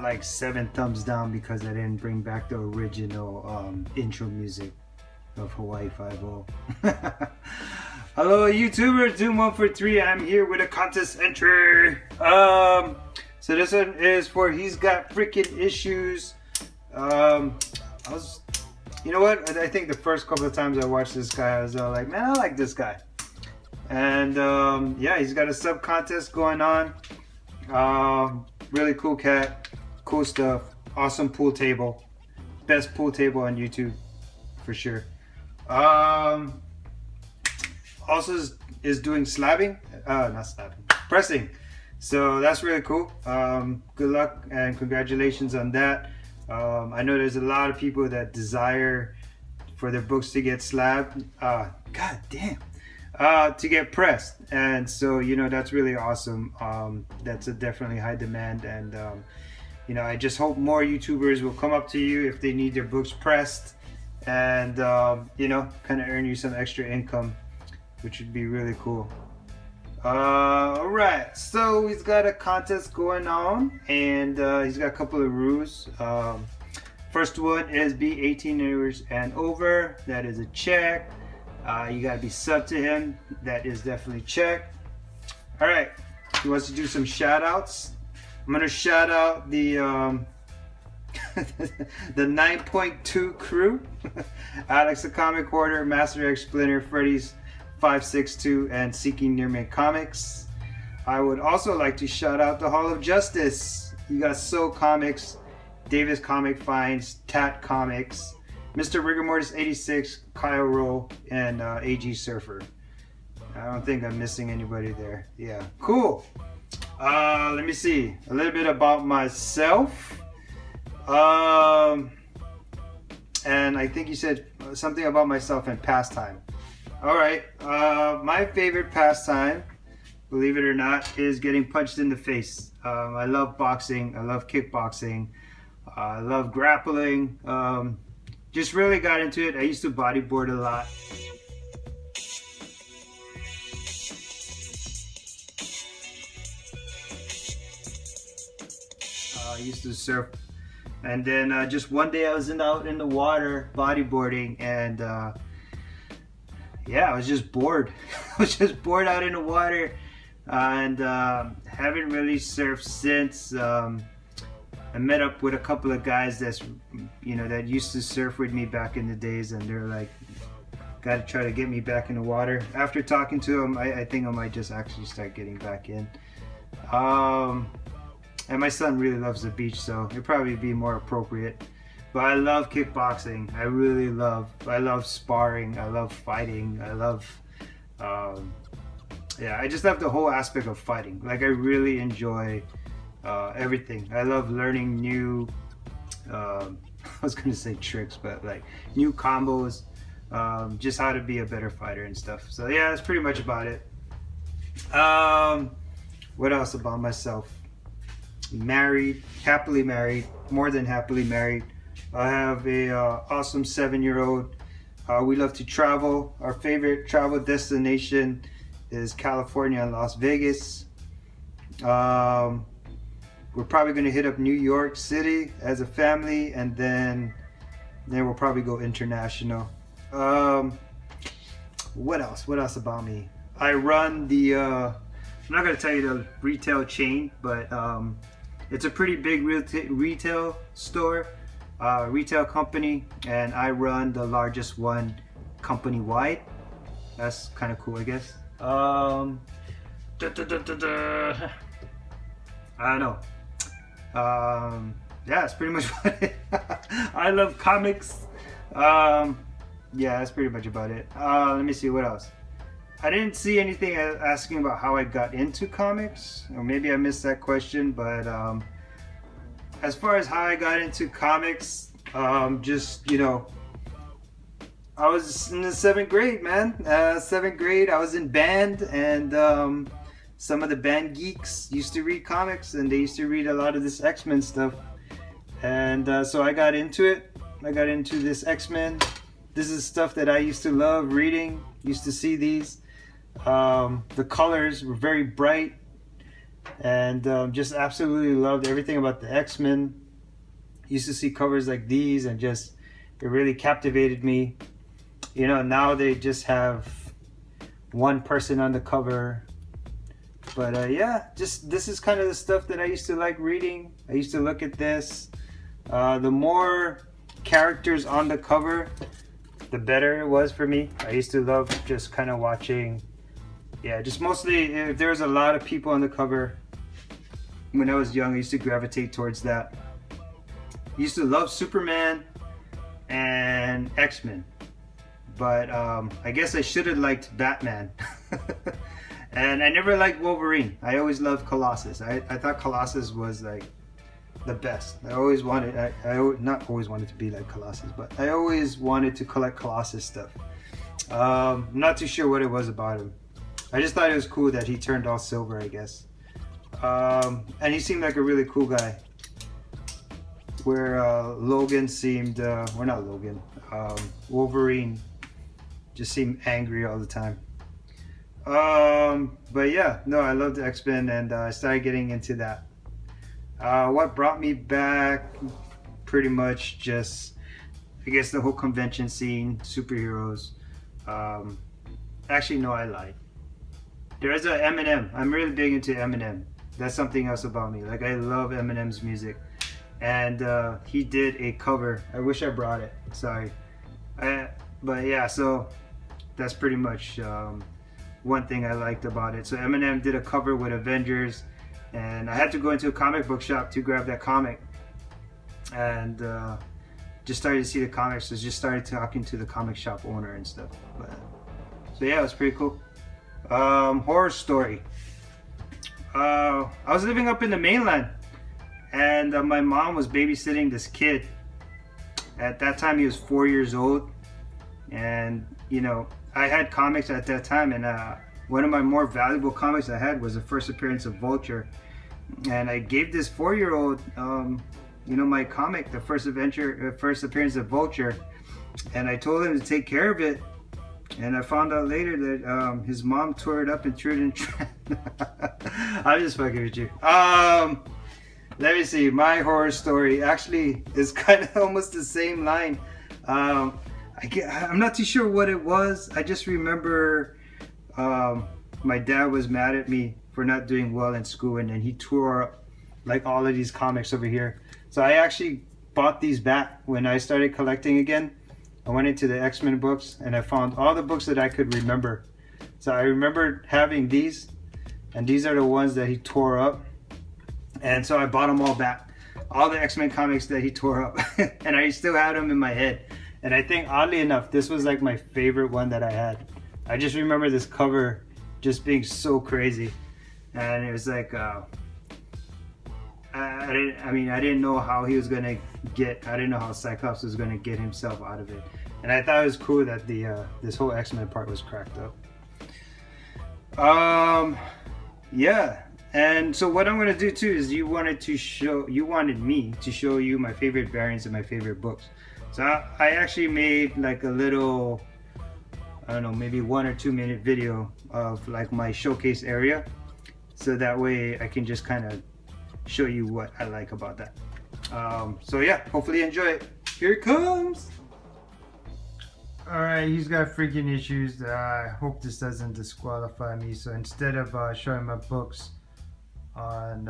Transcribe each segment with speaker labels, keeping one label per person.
Speaker 1: like 7 thumbs down because I didn't bring back the original intro music of Hawaii Five-0. Hello YouTubers, Doom143. I'm here with a contest entry. So this one is for He's Got Freakin Issues. You know what? I think the first couple of times I watched this guy, I was like, man, I like this guy. And yeah, he's got a sub contest going on. Really cool cat, cool stuff, awesome pool table, best pool table on YouTube for sure. Also is doing slabbing, not slabbing, pressing. So that's really cool. Good luck and congratulations on that. I know there's a lot of people that desire for their books to get slabbed. God damn. To get pressed, and so you know that's really awesome. That's a definitely high demand, and you know I just hope more YouTubers will come up to you if they need their books pressed, and you know kind of earn you some extra income, which would be really cool. Alright, so he's got a contest going on, and he's got a couple of rules. First one is be 18 years and over. That is a check. You gotta be sub to him. That is definitely check. Alright, he wants to do some shout outs. I'm gonna shout out the the 9.2 crew. Alex the Comic Order, Master X Splinter, Freddy's 562, and Seeking Nearman Comics. I would also like to shout out the Hall of Justice. You got So Comics, Davis Comic Finds, Tat Comics, Mr. Rigamortis 86, Kyle Rowe, and AG Surfer. I don't think I'm missing anybody there. Yeah, cool. Let me see. A little bit about myself. And I think you said something about myself and pastime. Alright, my favorite pastime, believe it or not, is getting punched in the face. I love boxing. I love kickboxing. I love grappling. Just really got into it. I used to bodyboard a lot. I used to surf, and then just one day I was out in the water bodyboarding, and yeah, I was just bored. I was just bored out in the water, and haven't really surfed since. I met up with a couple of guys that used to surf with me back in the days, and they're like, gotta try to get me back in the water. After talking to them, I think I might just actually start getting back in. And my son really loves the beach, so it'd probably be more appropriate. But I love kickboxing. I love sparring. I love fighting. I love, yeah, I just love the whole aspect of fighting. Like I really enjoy everything. I love learning new, I was gonna say tricks, but like new combos, just how to be a better fighter and stuff. So yeah, that's pretty much about it. What else about myself? Married, happily married, more than happily married. I have a awesome 7-year-old. We love to travel. Our favorite travel destination is California and Las Vegas. We're probably going to hit up New York City as a family, and then we'll probably go international. What else about me? I run the I'm not going to tell you the retail chain, but it's a pretty big retail store, retail company, and I run the largest one company-wide. That's kind of cool, I guess. I don't know. Yeah, that's pretty much about it. I love comics. Yeah, that's pretty much about it. Let me see what else. I didn't see anything asking about how I got into comics, or maybe I missed that question, but as far as how I got into comics, just, you know, I was in the 7th grade, man. 7th grade, I was in band, and some of the band geeks used to read comics, and they used to read a lot of this X-Men stuff. And so I got into it. I got into this X-Men. This is stuff that I used to love reading. Used to see these. The colors were very bright. and just absolutely loved everything about the X-Men. Used to see covers like these and just it really captivated me. You know, now they just have one person on the cover. But yeah, just this is kind of the stuff that I used to like reading. I used to look at this. The more characters on the cover, the better it was for me. I used to love just kind of watching. Yeah, just mostly if there was a lot of people on the cover. When I was young, I used to gravitate towards that. I used to love Superman and X-Men. But I guess I should have liked Batman. And I never liked Wolverine. I always loved Colossus. I thought Colossus was like the best. I always wanted, not always wanted to be like Colossus, but I always wanted to collect Colossus stuff. I'm not too sure what it was about him. I just thought it was cool that he turned all silver, I guess. And he seemed like a really cool guy. Where Logan seemed, or not Logan, Wolverine just seemed angry all the time. But yeah, no, I loved X-Men, and I started getting into that. What brought me back, pretty much just, I guess, the whole convention scene, superheroes. Actually, no, I lied. There is a Eminem. I'm really big into Eminem. That's something else about me. Like, I love Eminem's music. And he did a cover. I wish I brought it. Sorry. But yeah, so that's pretty much one thing I liked about it. So Eminem did a cover with Avengers, and I had to go into a comic book shop to grab that comic, and just started to see the comics. So just started talking to the comic shop owner and stuff. But, so yeah, it was pretty cool. Horror story. I was living up in the mainland, and my mom was babysitting this kid. At that time, he was 4 years old, and you know, I had comics at that time, and one of my more valuable comics I had was the first appearance of Vulture, and I gave this 4-year-old, you know, my comic, the first appearance of Vulture, and I told him to take care of it. And I found out later that his mom tore it up and threw it in trash. I'm just fucking with you. Let me see. My horror story actually is kind of almost the same line. I'm not too sure what it was. I just remember my dad was mad at me for not doing well in school, and then he tore up like all of these comics over here. So I actually bought these back when I started collecting again. I went into the X-Men books and I found all the books that I could remember. So I remember having these, and these are the ones that he tore up. And so I bought them all back. All the X-Men comics that he tore up. And I still had them in my head. And I think oddly enough, this was like my favorite one that I had. I just remember this cover just being so crazy. And it was like, I didn't know how he was gonna I didn't know how Cyclops was gonna get himself out of it. And I thought it was cool that this whole X-Men part was cracked up. Yeah. And so what I'm gonna do too is you wanted me to show you my favorite variants and my favorite books. So I actually made like a little, I don't know, maybe 1 or 2 minute video of like my showcase area. So that way I can just kind of show you what I like about that. So yeah, hopefully you enjoy it. Here it comes. Alright, he's got freaking issues. I hope this doesn't disqualify me. So instead of showing my books on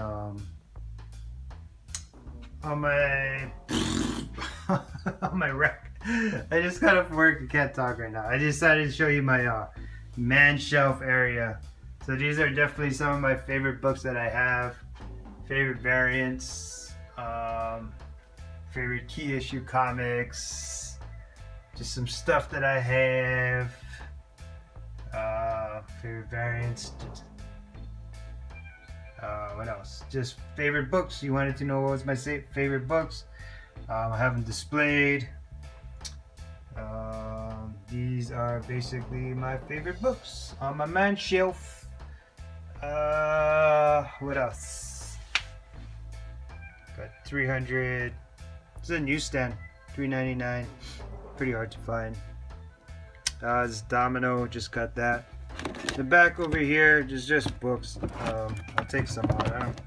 Speaker 1: my on my rack, I just got off work and can't talk right now. I decided to show you my man shelf area. So these are definitely some of my favorite books that I have. Favorite variants, favorite key issue comics, just some stuff that I have, favorite variants, what else? Just favorite books. You wanted to know what was my favorite books. I have them displayed. These are basically my favorite books on my man shelf. What else? Got 300. It's a newsstand, $3.99. Pretty hard to find. This Domino, just got that. The back over here is just books. I'll take some out.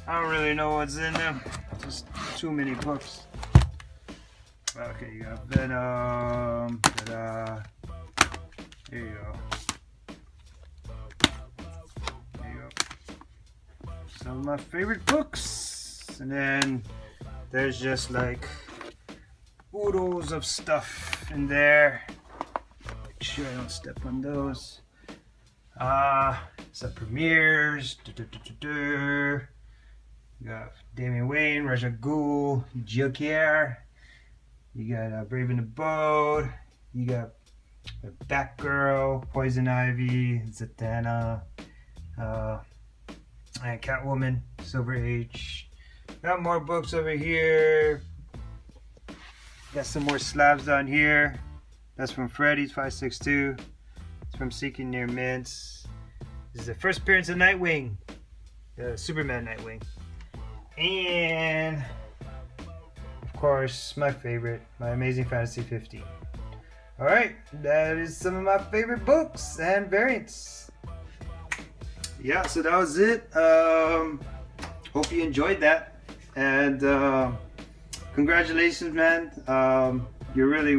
Speaker 1: I don't really know what's in them. Just too many books. Okay, you got Venom. Ta-da. There you go. There you go. Some of my favorite books. And then there's just like oodles of stuff in there. Make sure I don't step on those. Some premieres. You got Damian Wayne, Raja Ghul, Joker. You got Brave in the Boat. You got Batgirl, Poison Ivy, Zatanna, and Catwoman, Silver Age. Got more books over here. Got some more slabs down here. That's from Freddy's 562. It's from Seeking Near Mints. This is the first appearance of Nightwing, Superman Nightwing. And of course, my favorite, My Amazing Fantasy 15. Alright, that is some of my favorite books and variants. Yeah, so that was it. Hope you enjoyed that. And congratulations, man. You're really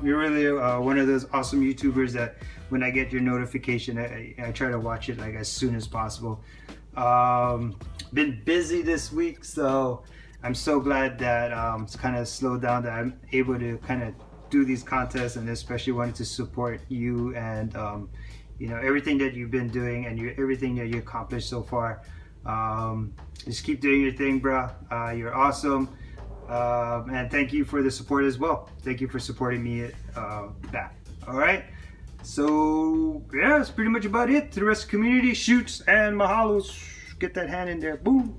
Speaker 1: one of those awesome YouTubers that when I get your notification, I try to watch it like as soon as possible. Been busy this week, so I'm so glad that it's kind of slowed down, that I'm able to kind of do these contests, and especially wanted to support you and you know, everything that you've been doing and everything that you accomplished so far. Just keep doing your thing, bro. You're awesome, and thank you for the support as well. Thank you for supporting me back. All right, so yeah, that's pretty much about it. To the rest of the community, shoots and mahalos. Get that hand in there. Boom.